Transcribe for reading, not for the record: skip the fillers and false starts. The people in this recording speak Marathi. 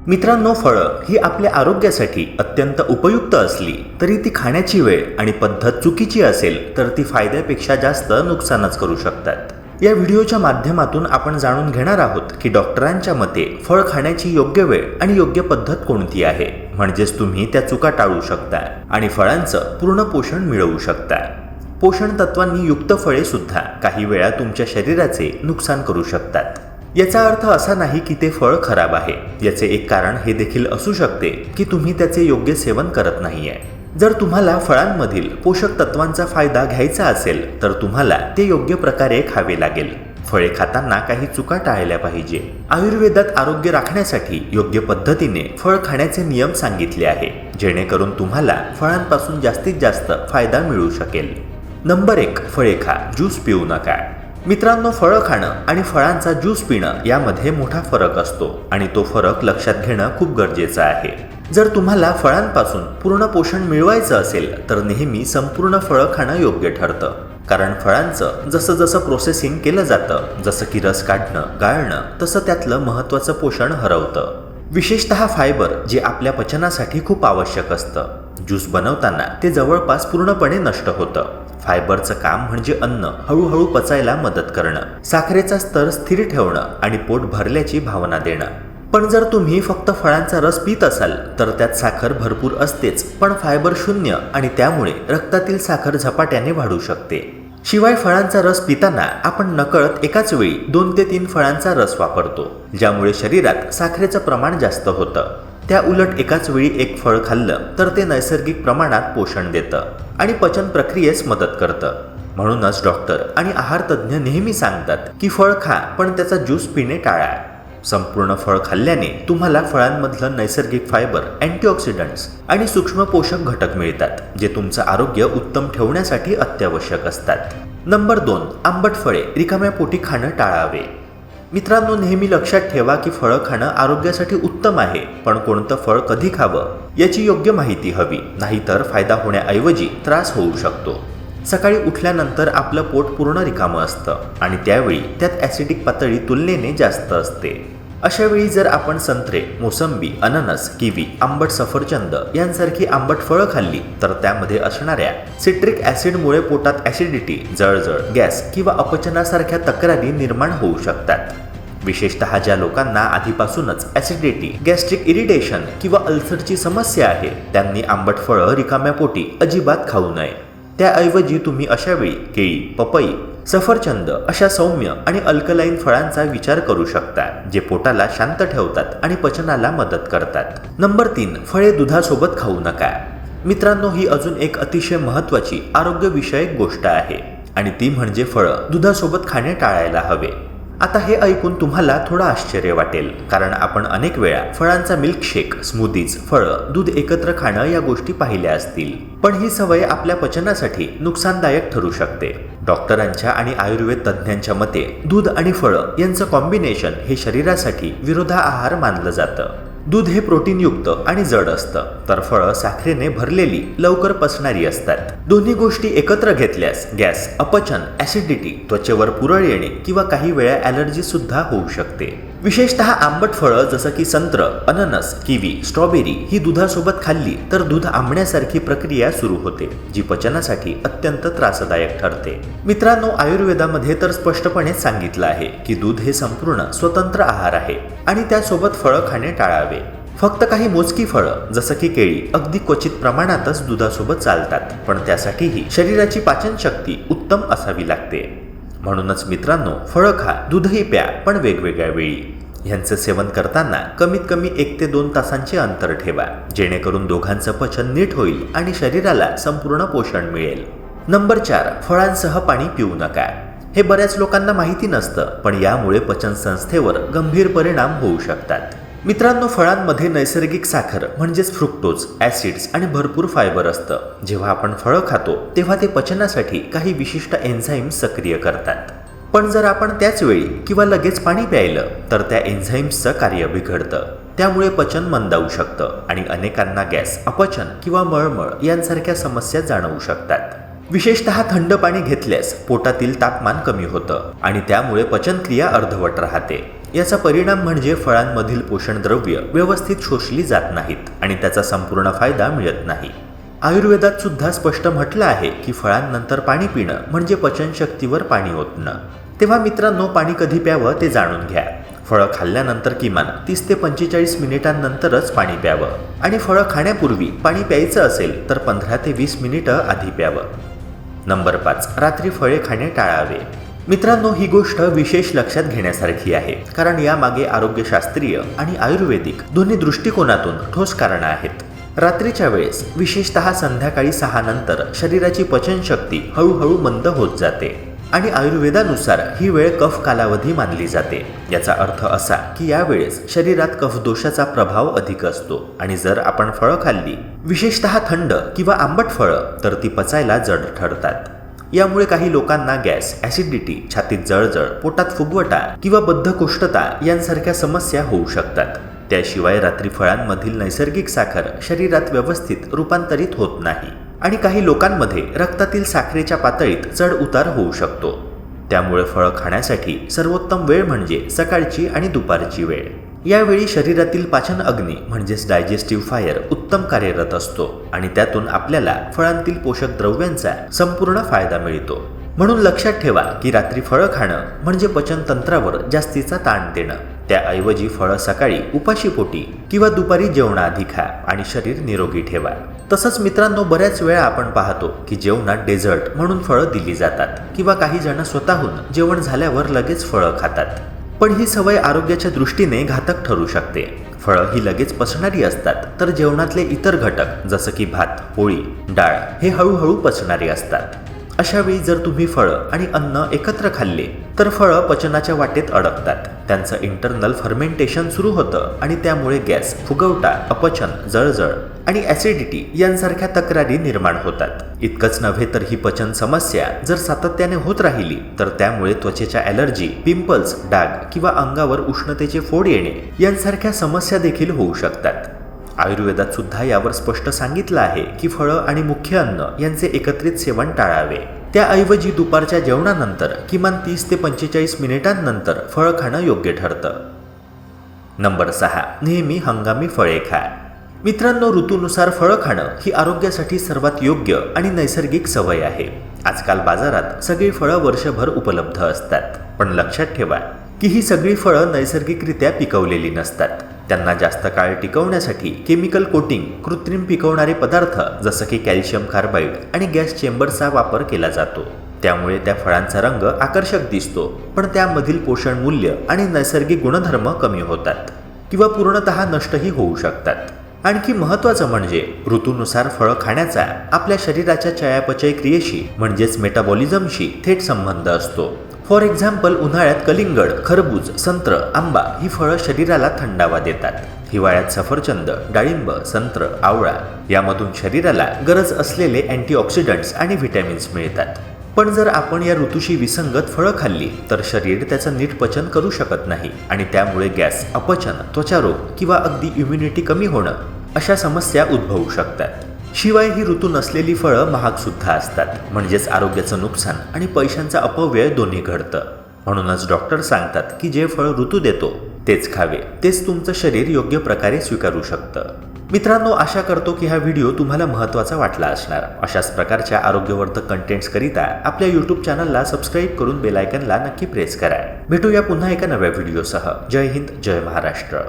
मित्रांनो, फळं ही आपल्या आरोग्यासाठी अत्यंत उपयुक्त असली तरी ती खाण्याची वेळ आणि पद्धत चुकीची असेल तर ती फायद्यापेक्षा जास्त नुकसानच करू शकतात. या व्हिडिओच्या माध्यमातून आपण जाणून घेणार आहोत की डॉक्टरांच्या मते फळ खाण्याची योग्य वेळ आणि योग्य पद्धत कोणती आहे, म्हणजेच तुम्ही त्या चुका टाळू शकता आणि फळांचं पूर्ण पोषण मिळवू शकता. पोषण तत्वांनी युक्त फळे सुद्धा काही वेळा तुमच्या शरीराचे नुकसान करू शकतात. याचा अर्थ असा नाही की ते फळ खराब आहे. याचे एक कारण हे देखील असू शकते की तुम्ही त्याचे योग्य सेवन करत नाहीये. जर तुम्हाला फळांमधील पोषक तत्वांचा फायदा घ्यायचा असेल तर तुम्हाला ते योग्य प्रकारे खावे लागेल. फळे खाताना काही चुका टाळल्या पाहिजे. आयुर्वेदात आरोग्य राखण्यासाठी योग्य पद्धतीने फळ खाण्याचे नियम सांगितले आहे, जेणेकरून तुम्हाला फळांपासून जास्तीत जास्त फायदा मिळू शकेल. नंबर 1, फळे खा, ज्यूस पिऊ नका. मित्रांनो, फळं खाणं आणि फळांचा ज्यूस पिणं यामध्ये मोठा फरक असतो आणि तो फरक लक्षात घेणं खूप गरजेचं आहे. जर तुम्हाला फळांपासून पूर्ण पोषण मिळवायचं असेल तर नेहमी संपूर्ण फळं खाणं योग्य ठरतं. कारण फळांचं जसं जसं प्रोसेसिंग केलं जातं, जसं की रस काढणं, गाळणं, तसं त्यातलं महत्त्वाचं पोषण हरवतं. विशेषतः फायबर, जे आपल्या पचनासाठी खूप आवश्यक असतं. ज्यूस बनवताना ते जवळपास पूर्णपणे नष्ट होतं. फायबरचं काम म्हणजे अन्न हळूहळू पचायला मदत करणं, साखरेचा स्तर स्थिर ठेवणं आणि पोट भरल्याची भावना देणं. पण जर तुम्ही फक्त फळांचा रस पित असाल तर त्यात साखर भरपूर असतेच, पण फायबर शून्य आणि त्यामुळे रक्तातील साखर झपाट्याने वाढू शकते. शिवाय फळांचा रस पिताना आपण नकळत एकाच वेळी 2 ते 3 फळांचा रस वापरतो, ज्यामुळे शरीरात साखरेचं प्रमाण जास्त होतं. त्या उलट एकाच वेळी एक फळ खाल्लं तर ते नैसर्गिक प्रमाणात पोषण देतं आणि पचन प्रक्रियेस मदत करतं. म्हणूनच डॉक्टर आणि आहार तज्ज्ञ नेहमी सांगतात की फळ खा, पण त्याचा ज्यूस पिणे टाळा. संपूर्ण फळ खाल्ल्याने तुम्हाला फळांमधलं नैसर्गिक फायबर, अँटीऑक्सिडंट्स आणि सूक्ष्म पोषक घटक मिळतात, जे तुमचं आरोग्य उत्तम ठेवण्यासाठी अत्यावश्यक असतात. नंबर 2, आंबट फळे रिकाम्या पोटी खाणं टाळावे. मित्रांनो, नेहमी लक्षात ठेवा की फळं खाणं आरोग्यासाठी उत्तम आहे, पण कोणतं फळ कधी खावं याची योग्य माहिती हवी, नाहीतर फायदा होण्याऐवजी त्रास होऊ शकतो. सकाळी उठल्यानंतर आपलं पोट पूर्ण रिकामं असतं आणि त्यावेळी त्यात ॲसिडिक पातळी तुलनेने जास्त असते. अशा वेळी जर आपण संत्रे, मोसंबी, अननस, किवी, आंबट सफरचंद यांसारखी आंबट फळं खाल्ली तर त्यामध्ये असणाऱ्या सिट्रिक ॲसिडमुळे पोटात ॲसिडिटी, जळजळ, गॅस किंवा अपचनासारख्या तक्रारी निर्माण होऊ शकतात. विशेषतः ज्या लोकांना आधीपासूनच ॲसिडिटी, गॅस्ट्रिक इरिटेशन किंवा अल्सरची समस्या आहे त्यांनी आंबट फळं रिकाम्या पोटी अजिबात खाऊ नये. त्याऐवजी तुम्ही अशावेळी केळी, पपई, सफरचंद अशा सौम्य आणि अल्कलाईन फळांचा विचार करू शकता, जे पोटाला शांत ठेवतात आणि पचनाला मदत करतात. नंबर 3, फळे दुधासोबत खाऊ नका. मित्रांनो, ही अजून एक अतिशय महत्त्वाची आरोग्यविषयक गोष्ट आहे आणि ती म्हणजे फळं दुधासोबत खाणे टाळायला हवे. आता हे ऐकून तुम्हाला थोडं आश्चर्य वाटेल, कारण आपण अनेक वेळा फळांचा मिल्कशेक, स्मूदीज, फळं, दूध एकत्र खाणं या गोष्टी पाहिल्या असतील. पण ही सवय आपल्या पचनासाठी नुकसानदायक ठरू शकते. डॉक्टरांच्या आणि आयुर्वेद तज्ज्ञांच्या मते दूध आणि फळं यांचं कॉम्बिनेशन हे शरीरासाठी विरोधाआहार मानलं जातं. दूध हे प्रोटीनयुक्त आणि जड असतं, तर फळं साखरेने भरलेली, लवकर पचणारी असतात. दोन्ही गोष्टी एकत्र घेतल्यास गॅस, अपचन, ॲसिडिटी, त्वचेवर पुरळ येणे किंवा काही वेळा ॲलर्जी सुद्धा होऊ शकते. विशेषतः आंबट फळं जसं की संत्र, अननस, किवी, स्ट्रॉबेरी ही दुधासोबत खाल्ली तर दूध आंबण्यासारखी प्रक्रिया सुरू होते, जी पचनासाठी अत्यंत त्रासदायक ठरते. मित्रांनो, आयुर्वेदामध्ये तर स्पष्टपणे सांगितलं आहे की दूध हे संपूर्ण स्वतंत्र आहार आहे आणि त्यासोबत फळं खाणे टाळावे. फक्त काही मोजकी फळं जसं की केळी अगदी क्वचित प्रमाणातच दुधासोबत चालतात, पण त्यासाठीही शरीराची पाचनशक्ती उत्तम असावी लागते. म्हणूनच मित्रांनो, फळं खा, दूधही प्या, पण वेगवेगळ्या वेळी. ह्यांचं सेवन करताना कमीत कमी 1 ते 2 तासांचे अंतर ठेवा, जेणेकरून दोघांचं पचन नीट होईल आणि शरीराला संपूर्ण पोषण मिळेल. नंबर 4, फळांसह पाणी पिऊ नका. हे बऱ्याच लोकांना माहिती नसतं, पण यामुळे पचन संस्थेवर गंभीर परिणाम होऊ शकतात. मित्रांनो, फळांमध्ये नैसर्गिक साखर म्हणजेच फ्रुक्टोज, ॲसिड्स आणि भरपूर फायबर असतं. जेव्हा आपण फळं खातो तेव्हा ते पचनासाठी काही विशिष्ट एन्झाईम्स सक्रिय करतात. पण जर आपण त्याच वेळी किंवा लगेच पाणी प्यायलं तर त्या एन्झाईम्सचं कार्य बिघडतं. त्यामुळे पचन मंदावू शकतं आणि अनेकांना गॅस, अपचन किंवा मळमळ यांसारख्या समस्या जाणवू शकतात. विशेषतः थंड पाणी घेतल्यास पोटातील तापमान कमी होतं आणि त्यामुळे पचनक्रिया अर्धवट राहते. याचा परिणाम म्हणजे फळांमधील पोषण द्रव्य व्यवस्थित शोषली जात नाहीत आणि त्याचा संपूर्ण फायदा मिळत नाही. आयुर्वेदात सुद्धा स्पष्ट म्हटलं आहे की फळांनंतर पाणी पिणं म्हणजे पचनशक्तीवर पाणी ओतणं. तेव्हा मित्रांनो, पाणी कधी प्यावं ते जाणून घ्या. फळं खाल्ल्यानंतर किमान 30 ते 45 मिनिटांनंतरच पाणी प्यावं आणि फळं खाण्यापूर्वी पाणी प्यायचं असेल तर 15 ते 20 मिनिटं आधी प्यावं. नंबर 5. रात्री फळे खाणे टाळावे. मित्रांनो, ही गोष्ट विशेष लक्षात घेण्यासारखी आहे, कारण यामागे आरोग्यशास्त्रीय आणि आयुर्वेदिक दोन्ही दृष्टिकोनातून ठोस कारणं आहेत. रात्रीच्या वेळेस, विशेषतः संध्याकाळी 6 नंतर शरीराची पचनशक्ती हळूहळू मंद होत जाते आणि आयुर्वेदानुसार ही वेळ कफ कालावधी मानली जाते. याचा अर्थ असा की यावेळेस शरीरात कफदोषाचा प्रभाव अधिक असतो आणि जर आपण फळं खाल्ली, विशेषतः थंड किंवा आंबट फळं, तर ती पचायला जड ठरतात. यामुळे काही लोकांना गॅस, ॲसिडिटी, छातीत जळजळ, पोटात फुगवटा किंवा बद्धकोष्ठता यांसारख्या समस्या होऊ शकतात. त्याशिवाय रात्री फळांमधील नैसर्गिक साखर शरीरात व्यवस्थित रूपांतरित होत नाही आणि काही लोकांमध्ये रक्तातील साखरेच्या पातळीत चढ उतार होऊ शकतो. त्यामुळे फळं खाण्यासाठी सर्वोत्तम वेळ म्हणजे सकाळची आणि दुपारची वेळ. यावेळी शरीरातील पाचन अग्नी म्हणजेच डायजेस्टिव्ह फायर उत्तम कार्यरत असतो आणि त्यातून आपल्याला फळांतील पोषक द्रव्यांचा संपूर्ण फायदा मिळतो. म्हणून लक्षात ठेवा की रात्री फळं खाणं म्हणजे पचनतंत्रावर जास्तीचा ताण देणं. त्याऐवजी फळं सकाळी उपाशी पोटी किंवा दुपारी जेवणाआधी खा आणि शरीर निरोगी ठेवा. तसंच मित्रांनो, बऱ्याच वेळा आपण पाहतो की जेवणात डेझर्ट म्हणून फळं दिली जातात किंवा काही जण स्वतःहून जेवण झाल्यावर लगेच फळं खातात. पण ही सवय आरोग्याच्या दृष्टीने घातक ठरू शकते. फळं ही लगेच पचणारी असतात, तर जेवणातले इतर घटक जसं की भात, पोळी, डाळ हे हळूहळू पचणारे असतात. अशावेळी जर तुम्ही फळं आणि अन्न एकत्र खाल्ले तर फळं पचनाच्या वाटेत अडकतात. त्यांचं इंटरनल फर्मेंटेशन सुरू होतं आणि त्यामुळे गॅस, फुगवटा, अपचन, जळजळ आणि ॲसिडिटी यांसारख्या तक्रारी निर्माण होतात. इतकंच नव्हे तर ही पचन समस्या जर सातत्याने होत राहिली तर त्यामुळे त्वचेच्या ॲलर्जी, पिंपल्स, डाग किंवा अंगावर उष्णतेचे फोड येणे यांसारख्या समस्या देखील होऊ शकतात. आयुर्वेदात सुद्धा यावर स्पष्ट सांगितलं आहे की फळं आणि मुख्य अन्न यांचे एकत्रित सेवन टाळावे. त्याऐवजी दुपारच्या जेवणानंतर किमान 30 ते 45 मिनिटांनंतर फळं खाणं योग्य ठरतं. नंबर 6. नेहमी हंगामी फळे खा. मित्रांनो, ऋतूनुसार फळं खाणं ही आरोग्यासाठी सर्वात योग्य आणि नैसर्गिक सवय आहे. आजकाल बाजारात सगळी फळं वर्षभर उपलब्ध असतात, पण लक्षात ठेवा की ही सगळी फळं नैसर्गिकरित्या पिकवलेली नसतात. त्यांना जास्त काळ टिकवण्यासाठी केमिकल कोटिंग, कृत्रिम पिकवणारे पदार्थ जसं की कॅल्शियम कार्बाईड आणि गॅस चेंबरचा वापर केला जातो. त्यामुळे त्या फळांचा रंग आकर्षक दिसतो, पण त्यामधील पोषण मूल्य आणि नैसर्गिक गुणधर्म कमी होतात किंवा पूर्णतः नष्टही होऊ शकतात. आणखी महत्त्वाचं म्हणजे ऋतूनुसार फळं खाण्याचा आपल्या शरीराच्या चयापचय क्रियेशी म्हणजेच मेटाबॉलिझमशी थेट संबंध असतो. फॉर एक्झाम्पल, उन्हाळ्यात कलिंगड, खरबूज, संत्र, आंबा ही फळं शरीराला थंडावा देतात. हिवाळ्यात सफरचंद, डाळिंब, संत्र, आवळा यामधून शरीराला गरज असलेले अँटीऑक्सिडंट्स आणि व्हिटॅमिन्स मिळतात. पण जर आपण या ऋतूशी विसंगत फळं खाल्ली तर शरीर त्याचं नीट पचन करू शकत नाही आणि त्यामुळे गॅस, अपचन, त्वचारोग किंवा अगदी इम्युनिटी कमी होणं अशा समस्या उद्भवू शकतात. शिवाय ही ऋतू नसलेली फळं महाग सुद्धा असतात, म्हणजेच आरोग्याचं नुकसान आणि पैशांचा अपव्यय दोन्ही घडतं. म्हणूनच डॉक्टर सांगतात की जे फळ ऋतू देतो तेच खावे, तेच तुमचं शरीर योग्य प्रकारे स्वीकारू शकतं. मित्रांनो, आशा करतो की हा व्हिडिओ तुम्हाला महत्त्वाचा वाटला असणार. अशाच प्रकारच्या आरोग्यवर्धक कंटेंट्सकरिता आपल्या यूट्यूब चॅनलला सबस्क्राईब करून बेल आयकनला नक्की प्रेस करा. भेटूया पुन्हा एका नव्या व्हिडिओसह. जय हिंद, जय महाराष्ट्र.